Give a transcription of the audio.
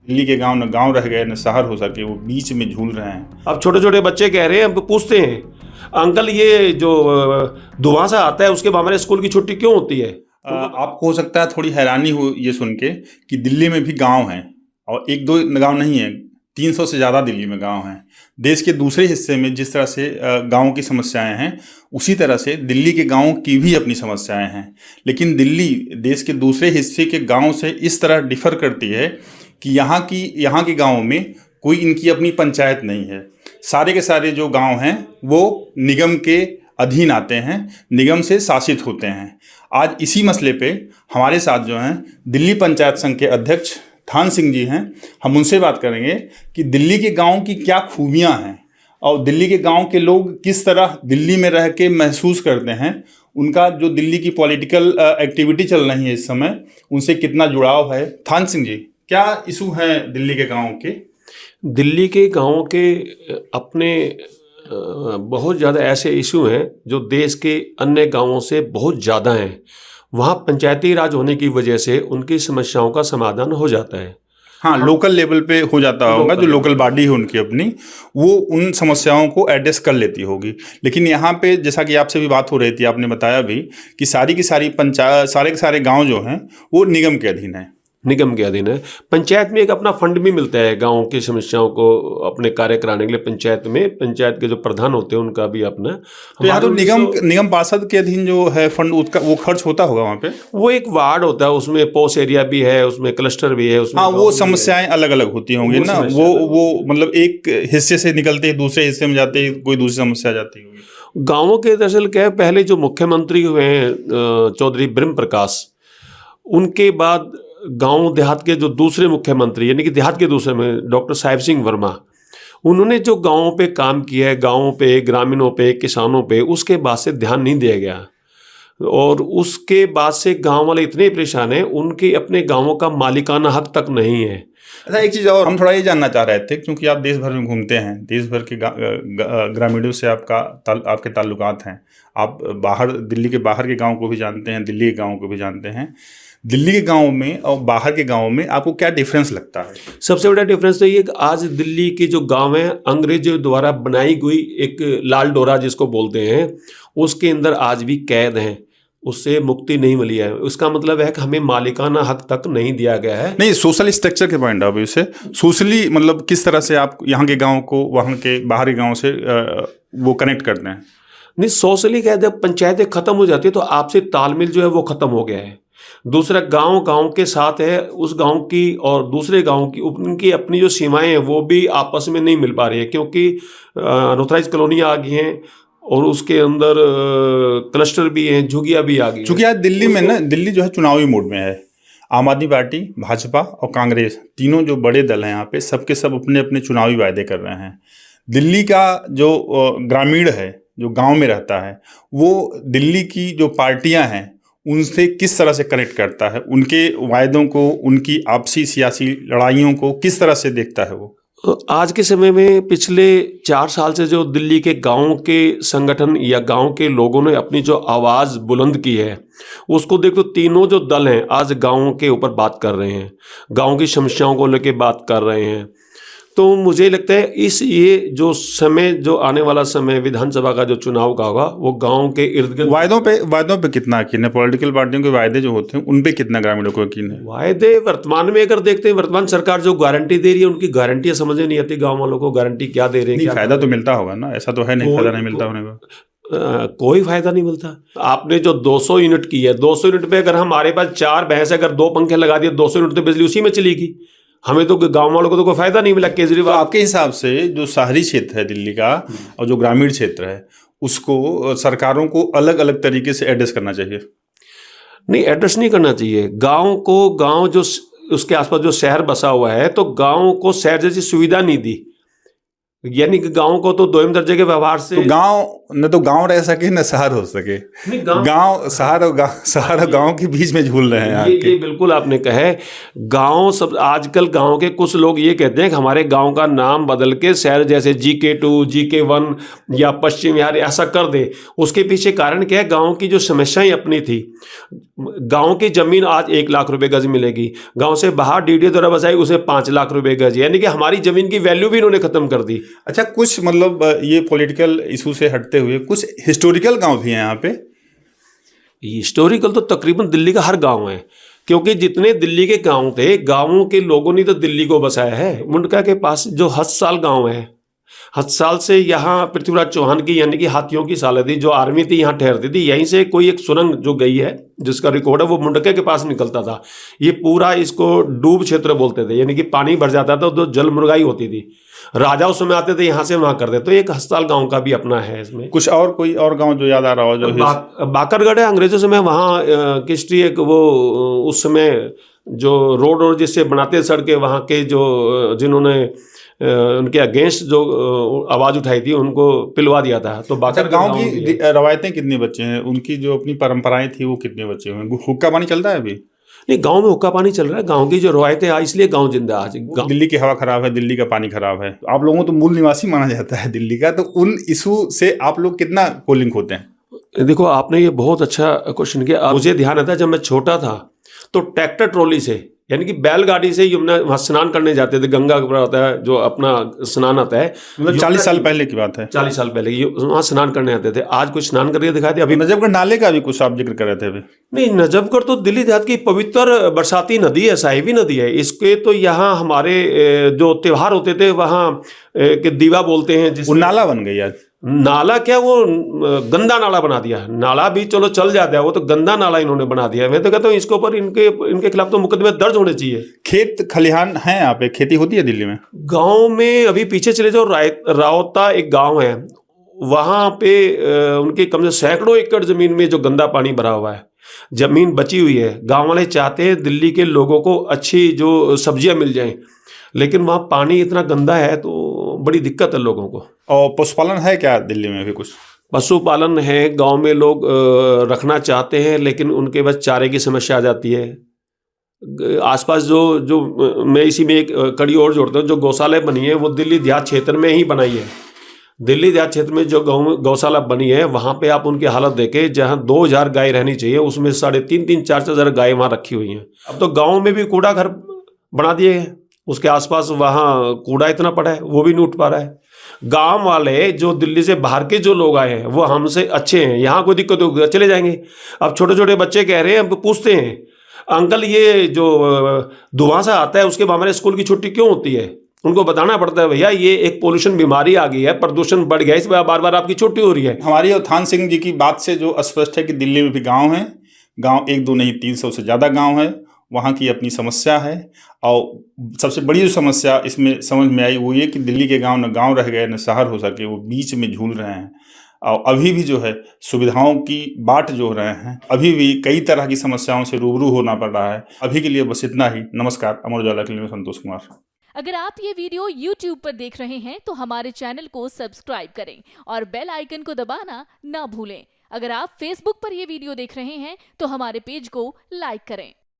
दिल्ली के गांव न गांव रह गए न शहर हो सके, वो बीच में झूल रहे हैं। अब छोटे छोटे बच्चे कह रहे हैं, हमको पूछते हैं, अंकल ये जो धुआं सा आता है उसके बाद हमारे स्कूल की छुट्टी क्यों होती है? आपको हो सकता है थोड़ी हैरानी हो ये सुन के कि दिल्ली में भी गांव हैं, और एक दो गांव नहीं है, 300 से ज़्यादा दिल्ली में गांव हैं। देश के दूसरे हिस्से में जिस तरह से गाँव की समस्याएं हैं, उसी तरह से दिल्ली के गाँव की भी अपनी समस्याएं हैं। लेकिन दिल्ली देश के दूसरे हिस्से के गाँव से इस तरह डिफर करती है कि यहाँ के गाँव में कोई इनकी अपनी पंचायत नहीं है। सारे के सारे जो गांव हैं वो निगम के अधीन आते हैं, निगम से शासित होते हैं। आज इसी मसले पे हमारे साथ जो हैं दिल्ली पंचायत संघ के अध्यक्ष थान सिंह जी हैं। हम उनसे बात करेंगे कि दिल्ली के गांव की क्या खूबियां हैं और दिल्ली के गांव के लोग किस तरह दिल्ली में रह के महसूस करते हैं, उनका जो दिल्ली की पॉलिटिकल एक्टिविटी चल रही है इस समय, उनसे कितना जुड़ाव है। थान सिंह जी, क्या इशू हैं दिल्ली के गाँव के? दिल्ली के गाँव के अपने बहुत ज़्यादा ऐसे इशू हैं जो देश के अन्य गांवों से बहुत ज़्यादा हैं। वहाँ पंचायती राज होने की वजह से उनकी समस्याओं का समाधान हो जाता है। हाँ, लोकल लेवल पे हो जाता होगा, जो लोकल बॉडी है उनकी अपनी, वो उन समस्याओं को एड्रेस कर लेती होगी। लेकिन यहाँ पे जैसा कि आपसे भी बात हो रही थी, आपने बताया भी कि सारी की सारी पंचायत, सारे के सारे गांव जो हैं वो निगम के अधीन है। निगम के अधीन है। पंचायत में एक अपना फंड भी मिलता है गाँव की समस्याओं को अपने कार्य कराने के लिए। पंचायत के जो प्रधान होते हैं उनका भी अपना। तो यहाँ तो निगम पार्षद के अधीन जो है फंड, उसका वो खर्च होता होगा वहाँ पे। वो एक वार्ड होता है, उसमें पोस्ट एरिया भी है, उसमें क्लस्टर भी है, उसमें हाँ, वो समस्याएं अलग अलग होती होंगी ना। वो मतलब एक हिस्से से निकलते ही दूसरे हिस्से में जाते ही कोई दूसरी समस्या जाती होगी। गाँवों के दरअसल क्या है, पहले जो मुख्यमंत्री हुए हैं चौधरी ब्रह्म प्रकाश, उनके बाद गांव देहात के जो दूसरे मुख्यमंत्री यानी कि देहात के दूसरे में डॉक्टर साहिब सिंह वर्मा, उन्होंने जो गांवों पे काम किया है, गांवों पे, ग्रामीणों पे, किसानों पे, उसके बाद से ध्यान नहीं दिया गया। और उसके बाद से गांव वाले इतने परेशान हैं, उनके अपने गांवों का मालिकाना हक तक नहीं है। अच्छा, एक चीज़ और हम थोड़ा ये जानना चाह रहे थे, क्योंकि आप देश भर में घूमते हैं, देश भर के ग्रामीणों से आपके ताल्लुकात हैं, आप दिल्ली के बाहर के गाँव को भी जानते हैं, दिल्ली के गाँव को भी जानते हैं। दिल्ली के गाँव में और बाहर के गाँव में आपको क्या डिफरेंस लगता है? सबसे बड़ा डिफरेंस तो ये कि आज दिल्ली के जो गांव हैं, अंग्रेजों द्वारा बनाई गई एक लाल डोरा जिसको बोलते हैं, उसके अंदर आज भी कैद हैं, उससे मुक्ति नहीं मिली है। उसका मतलब है कि हमें मालिकाना हक तक नहीं दिया गया है। नहीं, सोशल स्ट्रक्चर के पॉइंट ऑफ व्यू से सोशली मतलब किस तरह से आप यहाँ के गाँव को वहाँ के बाहर के गाँव से वो कनेक्ट करते हैं? नहीं, सोशली क्या है, जब पंचायतें खत्म हो जाती है तो आपसे तालमेल जो है वो खत्म हो गया है। दूसरा गांव के साथ है, उस गांव की और दूसरे गांव की उनकी अपनी जो सीमाएं हैं वो भी आपस में नहीं मिल पा रही है, क्योंकि अनऑथराइज कॉलोनियाँ आ गई हैं और उसके अंदर क्लस्टर भी हैं, झुग्गियाँ भी आ गई। चूँकि आज दिल्ली में ना, दिल्ली जो है चुनावी मोड में है। आम आदमी पार्टी, भाजपा और कांग्रेस, तीनों जो बड़े दल हैं यहाँ पे, सबके सब अपने अपने चुनावी वायदे कर रहे हैं। दिल्ली का जो ग्रामीण है, जो गाँव में रहता है, वो दिल्ली की जो पार्टियाँ हैं उनसे किस तरह से कनेक्ट करता है, उनके वायदों को, उनकी आपसी सियासी लड़ाइयों को किस तरह से देखता है वो? आज के समय में पिछले 4 साल से जो दिल्ली के गांव के संगठन या गांव के लोगों ने अपनी जो आवाज़ बुलंद की है, उसको देखो, तीनों जो दल हैं आज गांवों के ऊपर बात कर रहे हैं, गांव की समस्याओं को लेकर बात कर रहे हैं। तो मुझे लगता है ये जो समय, जो आने वाला समय विधानसभा का जो चुनाव का होगा, वो गांव के इर्द गिर्द। वायदों पे कितना यकीन है? पॉलिटिकल पार्टियों के वायदे जो होते हैं उन पे कितना ग्रामीणों को यकीन है? वायदे वर्तमान में अगर देखते हैं, वर्तमान सरकार जो गारंटी दे रही है, उनकी गारंटियां समझ नहीं आती गाँव वालों को। गारंटी क्या दे रही है? फायदा तो मिलता होगा ना, ऐसा तो है नहीं फायदा नहीं मिलता होने का? कोई फायदा नहीं मिलता। आपने जो 200 यूनिट की है, 200 यूनिट पे अगर हमारे पास 4 भैंस, अगर 2 पंखे लगा दिए, 200 यूनिट तो बिजली उसी में चलेगी। हमें तो गांव वालों को तो कोई फायदा नहीं मिला। केजरीवाल, तो आपके हिसाब से जो शहरी क्षेत्र है दिल्ली का और जो ग्रामीण क्षेत्र है, उसको सरकारों को अलग अलग तरीके से एड्रेस करना चाहिए? नहीं, एड्रेस नहीं करना चाहिए। गांव जो उसके आसपास जो शहर बसा हुआ है, तो गांव को शहर जैसी सुविधा नहीं दी। यानी कि गांव को तो दोयम दर्जे के व्यवहार से, तो गांव रह सके न शहर हो सके, शहर और गांव के बीच में झूल रहे हैं ये बिल्कुल आपने कहे। गांव सब आजकल गांव के कुछ लोग ये कहते हैं कि हमारे गांव का नाम बदल के शहर जैसे GK2 GK1 या पश्चिम बिहार ऐसा कर दे। उसके पीछे कारण क्या है? गांव की जो समस्याएं अपनी थी। गांव की जमीन आज 1 लाख रुपए गज मिलेगी, गांव से बाहर DDO द्वारा बसाई उसे 5 लाख रुपए गज, यानी कि हमारी जमीन की वैल्यू भी इन्होंने खत्म कर दी। अच्छा, कुछ मतलब ये पॉलिटिकल इशू से हटते हुए कुछ हिस्टोरिकल गांव भी हैं यहाँ पे। हिस्टोरिकल तो तकरीबन दिल्ली का हर गांव है, क्योंकि जितने दिल्ली के गांव थे, गांवों के लोगों ने तो दिल्ली को बसाया है। मुंडका के पास जो हत्साल गांव है, हत्साल से यहाँ पृथ्वीराज चौहान की यानी कि हाथियों की सालत थी, जो आर्मी थी यहाँ ठहरती थी। यहीं से कोई एक सुरंग जो गई है जिसका रिकॉर्ड है वो मुंडके के पास निकलता था। ये पूरा इसको डूब क्षेत्र बोलते थे, यानी कि पानी भर जाता था तो जल मुर्गाई होती थी। राजा उस समय आते थे यहाँ से वहाँ करते। तो एक हस्ताल गांव का भी अपना है इसमें। कुछ और कोई और गांव जो याद आ रहा हो? जो बाकरगढ़ है, अंग्रेजों समय वहाँ किस्ट्री एक वो उस समय जो रोड जिससे बनाते सड़कें, वहाँ के जो जिन्होंने उनके अगेंस्ट जो आवाज़ उठाई थी उनको पिलवा दिया था। तो बाकरगढ़ गांव की रवायतें कितने बच्चे हैं? उनकी जो अपनी परंपराएं थी वो कितने बच्चे हुए? हुक्का पानी चलता है अभी? नहीं, गांव में हुक्का पानी चल रहा है। गांव की जो रवायतें आज, इसलिए गांव जिंदा आज। दिल्ली की हवा खराब है, दिल्ली का पानी खराब है, आप लोगों को तो मूल निवासी माना जाता है दिल्ली का, तो उन इशू से आप लोग कितना कोलिंग होते हैं? देखो, आपने ये बहुत अच्छा क्वेश्चन किया। मुझे ध्यान आता है जब मैं छोटा था तो ट्रैक्टर ट्रॉली से, यानी कि बैलगाड़ी से यमुना वहाँ स्नान करने जाते थे। गंगा का होता है जो अपना स्नान आता है, मतलब 40 साल पहले की बात है। 40 साल पहले वहाँ स्नान करने आते थे। आज कुछ स्नान करके दिखाई दे। अभी नजफगढ़ नाले का भी कुछ आप जिक्र कर रहे थे अभी? नहीं, नजफगढ़ तो दिल्ली देहात की पवित्र बरसाती नदी है, साहिबी नदी है। इसके तो यहाँ हमारे जो त्योहार होते थे वहाँ के दीवा बोलते हैं, वो नाला बन गई आज। नाला क्या, वो गंदा नाला बना दिया। नाला भी चलो चल जाता है, वो तो गंदा नाला इन्होंने बना दिया। मैं तो कहता हूँ इसके ऊपर इनके खिलाफ तो मुकदमे दर्ज होने चाहिए। खेत खलिहान है यहाँ पे? खेती होती है दिल्ली में? गांव में अभी पीछे चले जाओ, रावता एक गांव है, वहां पे उनके कम से सैकड़ों एकड़ जमीन में जो गंदा पानी भरा हुआ है, जमीन बची हुई है। गांव वाले चाहते हैं दिल्ली के लोगों को अच्छी जो सब्जियां मिल जाएं, लेकिन वहाँ पानी इतना गंदा है तो बड़ी दिक्कत है लोगों को। और पशुपालन है क्या दिल्ली में? भी कुछ पशुपालन है गांव में, लोग रखना चाहते हैं, लेकिन उनके पास चारे की समस्या आ जाती है। आसपास जो मैं इसी में एक कड़ी और जोड़ता हूँ, जो गौशाला बनी है वो दिल्ली देहात क्षेत्र में ही बनाई है। दिल्ली देहात क्षेत्र में जो गौशाला बनी है वहाँ पे आप उनकी हालत देखें, जहाँ 2000 गाय रहनी चाहिए उसमें 3.5-3, 4-4 गाय वहाँ रखी हुई हैं। अब तो गाँव में भी कूड़ा घर बना दिए हैं, उसके आसपास वहाँ कूड़ा इतना पड़ा है वो भी नहीं उठ पा रहा है। गांव वाले जो दिल्ली से बाहर के जो लोग आए हैं वो हमसे अच्छे हैं, यहाँ कोई दिक्कत होगी चले जाएंगे। अब छोटे छोटे बच्चे कह रहे हैं, हमको पूछते हैं अंकल ये जो धुआं सा आता है उसके बाद हमारे स्कूल की छुट्टी क्यों होती है? उनको बताना पड़ता है भैया ये एक पोल्यूशन बीमारी आ गई है, प्रदूषण बढ़ गया, इस बार बार आपकी छुट्टी हो रही है। हमारी उत्थान सिंह जी की बात से जो स्पष्ट है कि दिल्ली में भी गाँव हैं, गाँव 1-2 नहीं 300 से ज़्यादा गाँव है, वहाँ की अपनी समस्या है। और सबसे बड़ी जो समस्या इसमें समझ में आई वो ये कि दिल्ली के गांव न गांव रह गए न शहर हो सके, वो बीच में झूल रहे हैं। और अभी भी जो है सुविधाओं की बाट जो रहे हैं, अभी भी कई तरह की समस्याओं से रूबरू होना पड़ रहा है। अभी के लिए बस इतना ही। नमस्कार। अमर उजाला के लिए मैं संतोष कुमार। अगर आप ये वीडियो YouTube पर देख रहे हैं तो हमारे चैनल को सब्सक्राइब करें और बेल आइकन को दबाना ना भूलें। अगर आप Facebook पर ये वीडियो देख रहे हैं तो हमारे पेज को लाइक करें।